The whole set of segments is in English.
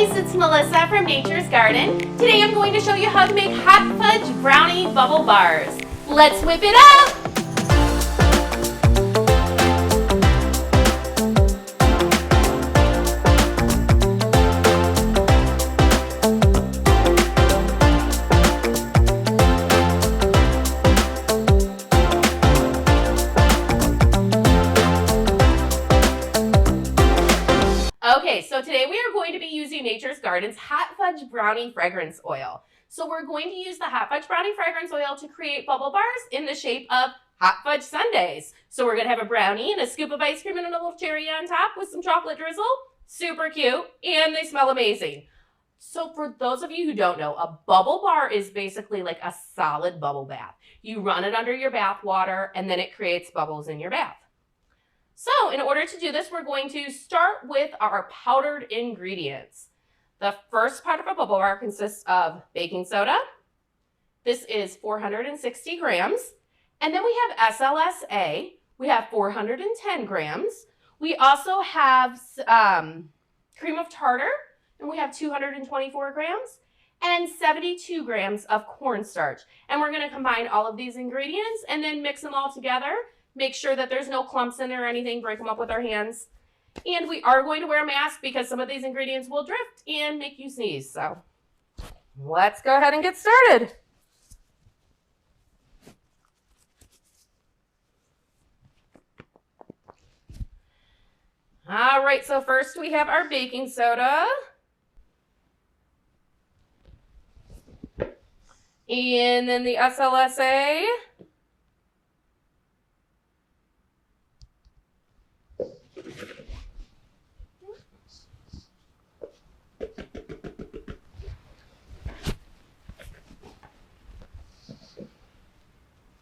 Brownies, it's Melissa from Nature's Garden. Today I'm going to show you how to make hot fudge brownie bubble bars. Let's whip it up! Okay, so today we are going to be using Nature's Garden's Hot Fudge Brownie Fragrance Oil. So we're going to use the Hot Fudge Brownie Fragrance Oil to create bubble bars in the shape of hot fudge sundaes. So we're going to have a brownie and a scoop of ice cream and a little cherry on top with some chocolate drizzle. Super cute, and they smell amazing. So for those of you who don't know, a bubble bar is basically like a solid bubble bath. You run it under your bath water, and then it creates bubbles in your bath. So in order to do this, we're going to start with our powdered ingredients. The first part of a bubble bar consists of baking soda. This is 460 grams. And then we have SLSA. We have 410 grams. We also have Cream of Tartar, and we have 224 grams. And 72 grams of cornstarch. And we're going to combine all of these ingredients and then mix them all together. Make sure that there's no clumps in there or anything. Break them up with our hands. And we are going to wear a mask because some of these ingredients will drift and make you sneeze. So let's go ahead and get started. All right, so first we have our baking soda. And then the SLSA.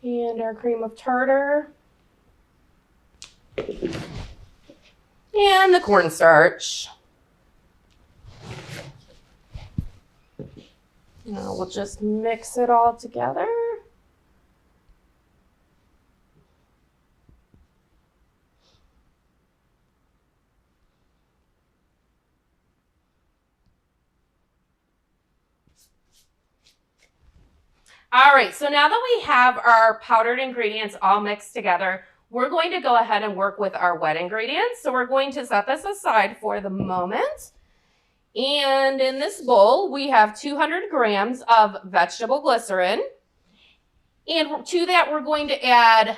And our cream of tartar. And the cornstarch. Now we'll just mix it all together. All right, so now that we have our powdered ingredients all mixed together, we're going to go ahead and work with our wet ingredients. So we're going to set this aside for the moment. And in this bowl, we have 200 grams of vegetable glycerin. And to that, we're going to add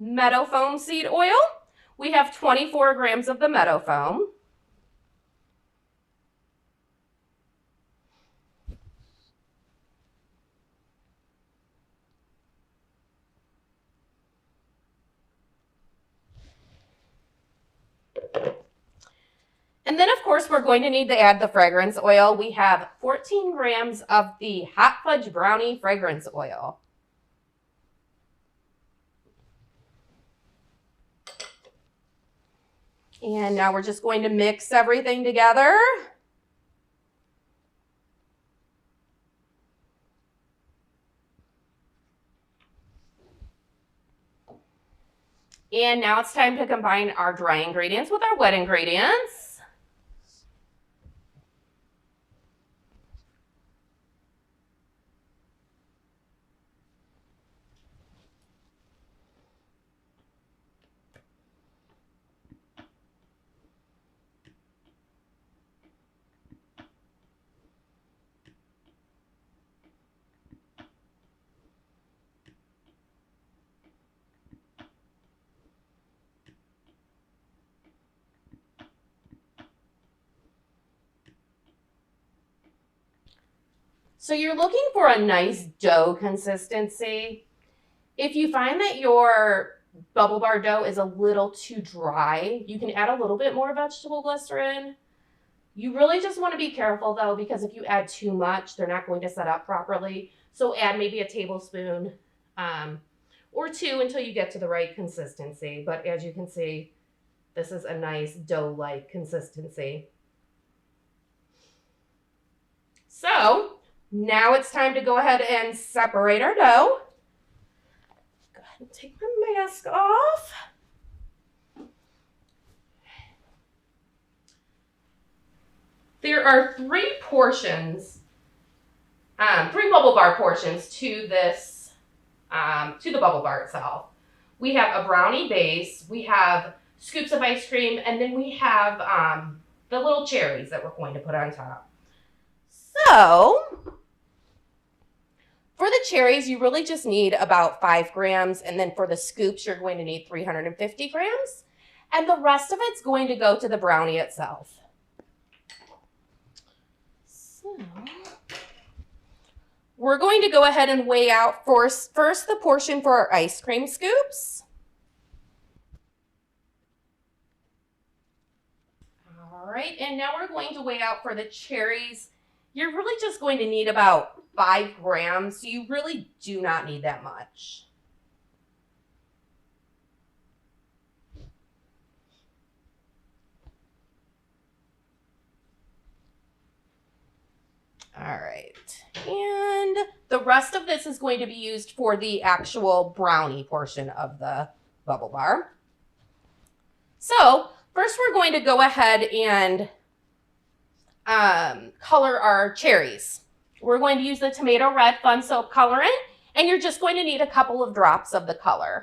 Meadowfoam Seed Oil. We have 24 grams of the Meadowfoam. And then, of course, we're going to need to add the fragrance oil. We have 14 grams of the Hot Fudge Brownie Fragrance Oil. And now we're just going to mix everything together. And now it's time to combine our dry ingredients with our wet ingredients. So you're looking for a nice dough consistency. If you find that your bubble bar dough is a little too dry, you can add a little bit more vegetable glycerin. You really just want to be careful though, because if you add too much, they're not going to set up properly. So add maybe a tablespoon or two until you get to the right consistency. But as you can see, this is a nice dough-like consistency. So now it's time to go ahead and separate our dough. Go ahead and take my mask off. there are three portions, three bubble bar portions to this, to the bubble bar itself. We have a brownie base, we have scoops of ice cream, and then we have the little cherries that we're going to put on top. So, for the cherries, you really just need about 5 grams, and then for the scoops, you're going to need 350 grams, and the rest of it's going to go to the brownie itself. So, we're going to go ahead and weigh out first the portion for our ice cream scoops. All right, and now we're going to weigh out for the cherries. You're really just going to need about 5 grams, so you really do not need that much. All right, and the rest of this is going to be used for the actual brownie portion of the bubble bar. So first we're going to go ahead and color our cherries. We're going to use the tomato red fun soap colorant, and you're just going to need a couple of drops of the color.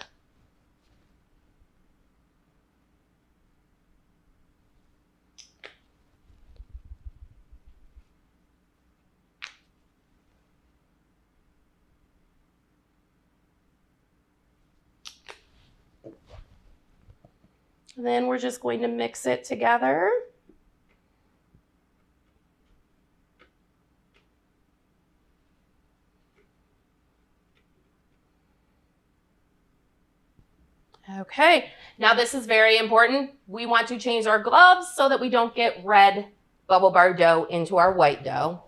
Then we're just going to mix it together. Okay, now this is very important. We want to change our gloves so that we don't get red bubble bar dough into our white dough.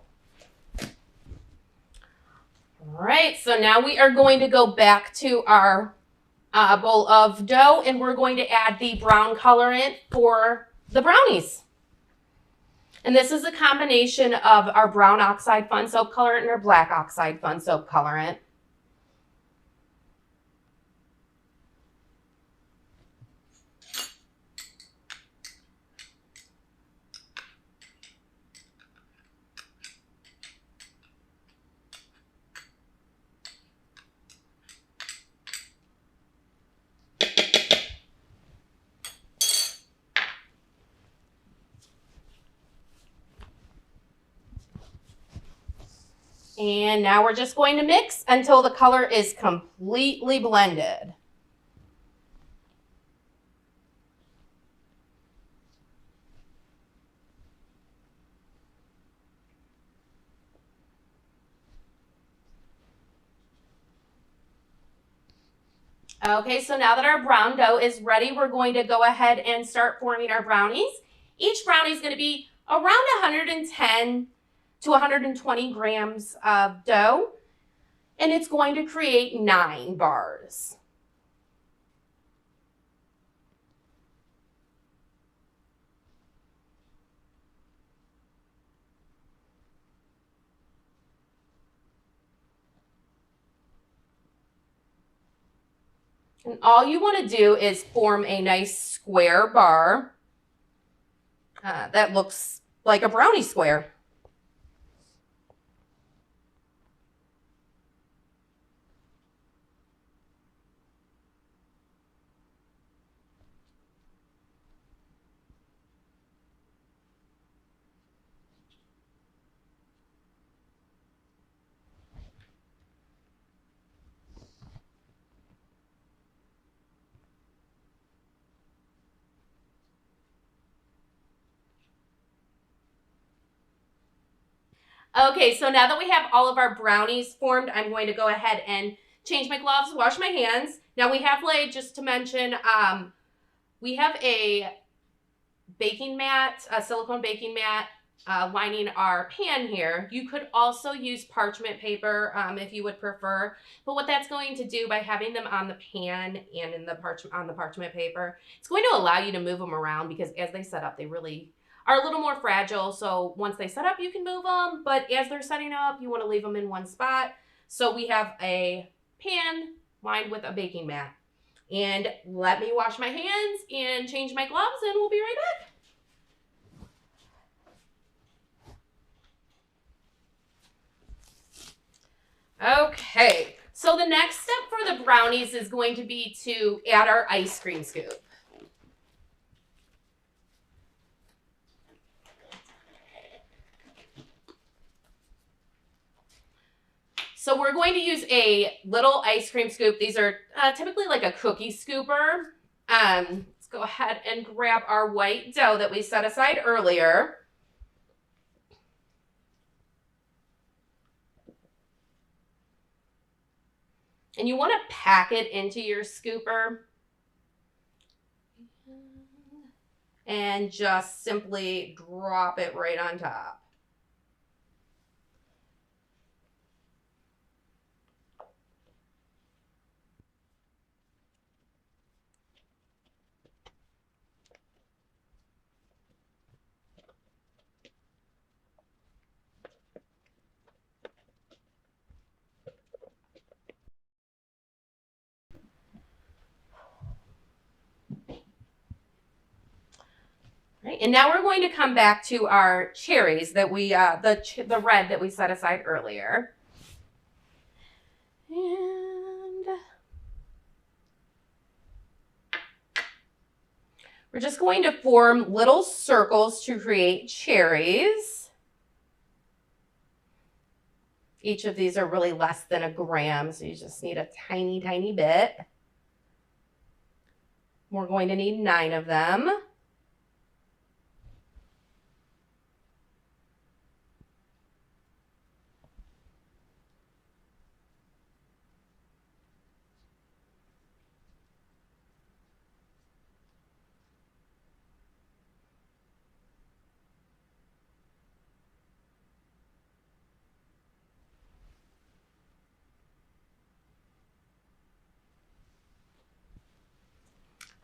All right, so now we are going to go back to our bowl of dough, and we're going to add the brown colorant for the brownies. And this is a combination of our brown oxide fun soap colorant and our black oxide fun soap colorant. And now we're just going to mix until the color is completely blended. Okay, so now that our brown dough is ready, we're going to go ahead and start forming our brownies. Each brownie is going to be around 110 to 120 grams of dough, and it's going to create 9 bars. And all you want to do is form a nice square bar that looks like a brownie square. Okay, so now that we have all of our brownies formed, I'm going to go ahead and change my gloves, wash my hands. Now we have laid, just to mention, we have a baking mat, a silicone baking mat lining our pan here. You could also use parchment paper if you would prefer, but what that's going to do by having them on the pan and in the on the parchment paper, it's going to allow you to move them around, because as they set up, they really are a little more fragile. So once they set up, you can move them, but as they're setting up, you want to leave them in one spot. So we have a pan lined with a baking mat. And let me wash my hands and change my gloves, and we'll be right back. Okay, so the next step for the brownies is going to be to add our ice cream scoop. So we're going to use a little ice cream scoop. These are typically like a cookie scooper. Let's go ahead and grab our white dough that we set aside earlier. And you want to pack it into your scooper. And just simply drop it right on top. Right, and now we're going to come back to our cherries that we, the red that we set aside earlier. And we're just going to form little circles to create cherries. Each of these are really less than a gram, so you just need a tiny, tiny bit. We're going to need 9 of them.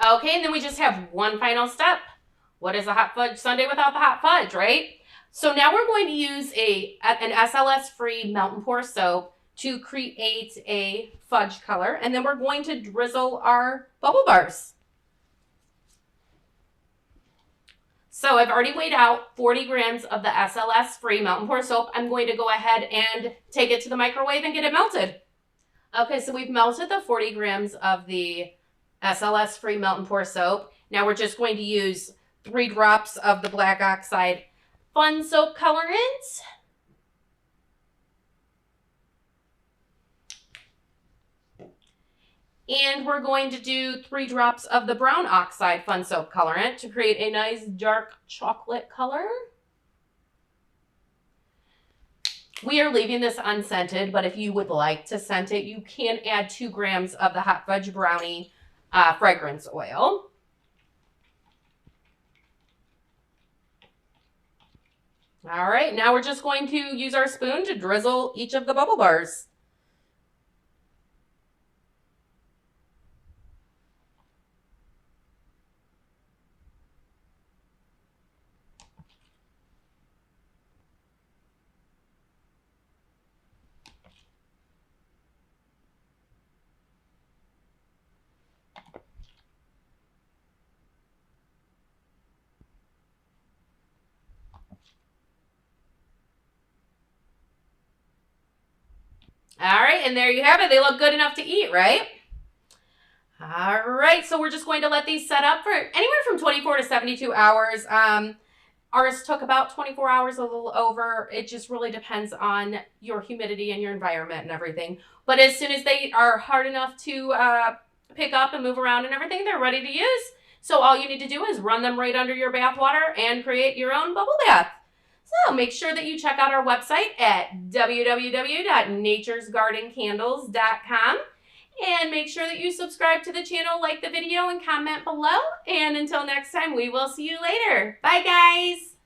Okay, and then we just have one final step. What is a hot fudge sundae without the hot fudge, right? So now we're going to use an SLS-free melt and pour soap to create a fudge color, and then we're going to drizzle our bubble bars. So I've already weighed out 40 grams of the SLS-free melt and pour soap. I'm going to go ahead and take it to the microwave and get it melted. Okay, so we've melted the 40 grams of the SLS-free melt and pour soap. Now we're just going to use 3 drops of the black Oxide Fun Soap Colorant. And we're going to do 3 drops of the brown Oxide Fun Soap Colorant to create a nice dark chocolate color. We are leaving this unscented, but if you would like to scent it, you can add 2 grams of the Hot Fudge Brownie fragrance oil. All right, now we're just going to use our spoon to drizzle each of the bubble bars. All right, and there you have it. They look good enough to eat, right? All right, so we're just going to let these set up for anywhere from 24 to 72 hours. Ours took about 24 hours, a little over. It just really depends on your humidity and your environment and everything. But as soon as they are hard enough to pick up and move around and everything, they're ready to use. So all you need to do is run them right under your bath water and create your own bubble bath. So make sure that you check out our website at www.naturesgardencandles.com. And make sure that you subscribe to the channel, like the video, and comment below. And until next time, we will see you later. Bye, guys.